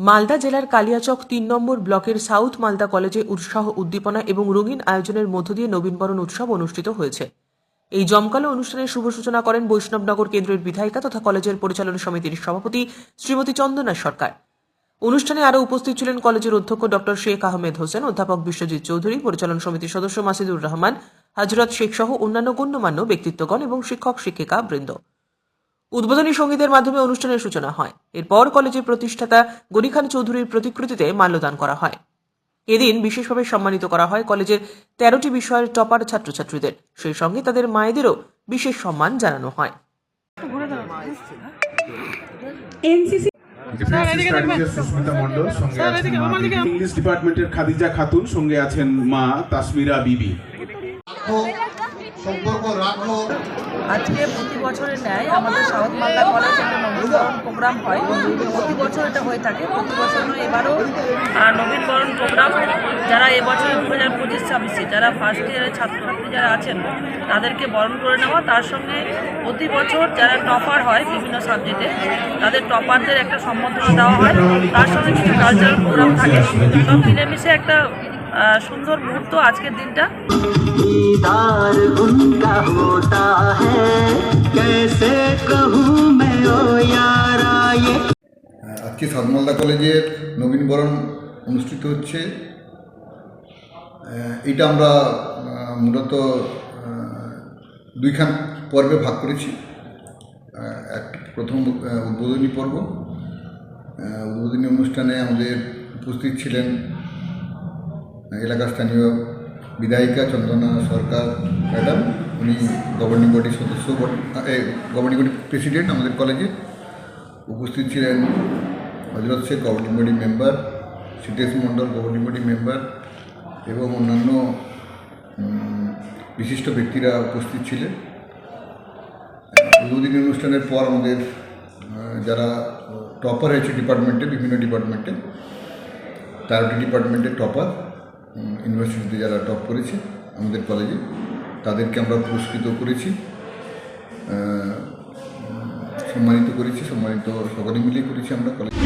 মালদা জেলার কালিয়াচক ৩ নম্বর ব্লকের সাউথ মালদা কলেজে উৎসাহ উদ্দীপনা এবং রঙিন আয়োজনের মধ্য দিয়ে নবীনবরণ উৎসব অনুষ্ঠিত হয়েছে। এই জমকালো অনুষ্ঠানের শুভ সূচনা করেন বৈষ্ণবনগর কেন্দ্রের বিধায়িকা তথা কলেজের পরিচালনা সমিতির সভাপতি শ্রীমতী চন্দনা সরকার। অনুষ্ঠানে আরও উপস্থিত ছিলেন কলেজের অধ্যক্ষ ডক্টর শেখ আহমেদ হোসেন, অধ্যাপক বিশ্বজিৎ চৌধুরী, পরিচালনা সমিতির সদস্য মাসিদুর রহমান, হযরত শেখ সহ অন্যান্য গণ্যমান্য ব্যক্তিত্বগণ এবং শিক্ষক শিক্ষিকা বৃন্দ। উদ্বোধনী সঙ্গীতের মাধ্যমে অনুষ্ঠানের সূচনা হয়। এরপর কলেজের প্রতিষ্ঠাতা গনি খান চৌধুরীর প্রতিকৃতিতে মাল্যদান করা হয়। এদিন বিশেষভাবে সম্মানিত করা হয় কলেজের 13টি বিষয়ের টপার ছাত্রছাত্রীদের। সেই সঙ্গে তাদের মায়েদেরও বিশেষ সম্মান জানানো হয়। সুস্মিতা মণ্ডল, সঙ্গে আছেন মা বিবি। ইংলিশ ডিপার্টমেন্টের খাদিজা খাতুন, সঙ্গে আছেন মা তাসমিরা বিবি। আজকে প্রতি বছরের ন্যায় আমাদের সাউথ মালদা কলেজে একটা নবীনবরণ প্রোগ্রাম হয়। প্রতি বছর এটা হয়ে থাকে। প্রতি বছর এবারও নবীনবরণ প্রোগ্রাম যারা এবছর 2025-26 যারা ফার্স্ট ইয়ারের ছাত্রছাত্রী যারা আছেন তাদেরকে বরণ করে নেওয়া, তার সঙ্গে প্রতি বছর যারা টপার হয় বিভিন্ন সাবজেক্টে তাদের টপারদের একটা সম্বর্ধনা দেওয়া হয়। তার সঙ্গে কিছু কালচারাল প্রোগ্রাম থাকে। সব মিলেমিশে একটা সুন্দর মুহূর্ত আজকের দিনটা। আজকে সাউথ মালদা কলেজের নবীনবরণ অনুষ্ঠিত হচ্ছে। এটা আমরা মূলত দুইখান পর্বে ভাগ করেছি। প্রথম উদ্বোধনী পর্ব। উদ্বোধনী অনুষ্ঠানে আমাদের উপস্থিত ছিলেন এলাকার স্থানীয় বিধায়িকা চন্দনা সরকার ম্যাডাম। উনি গভর্নিং বডির সদস্য, গভর্নিং বডির প্রেসিডেন্ট আমাদের কলেজে। উপস্থিত ছিলেন Hazrat Sheikh governing body member, Siddhesh Mondal governing body member এবং অন্যান্য বিশিষ্ট ব্যক্তিরা উপস্থিত ছিলেন। উদ্বোধনী অনুষ্ঠানের পর আমাদের যারা টপার হয়েছে ডিপার্টমেন্টে, বিভিন্ন ডিপার্টমেন্টে 13টি ডিপার্টমেন্টের টপার, ইউনিভার্সিটিতে যারা টপ করেছে আমাদের কলেজে, তাদেরকে আমরা পুরস্কৃত করেছি, সম্মানিত করেছি। সম্মানিত সকলে মিলিয়ে করেছি আমরা কলেজে।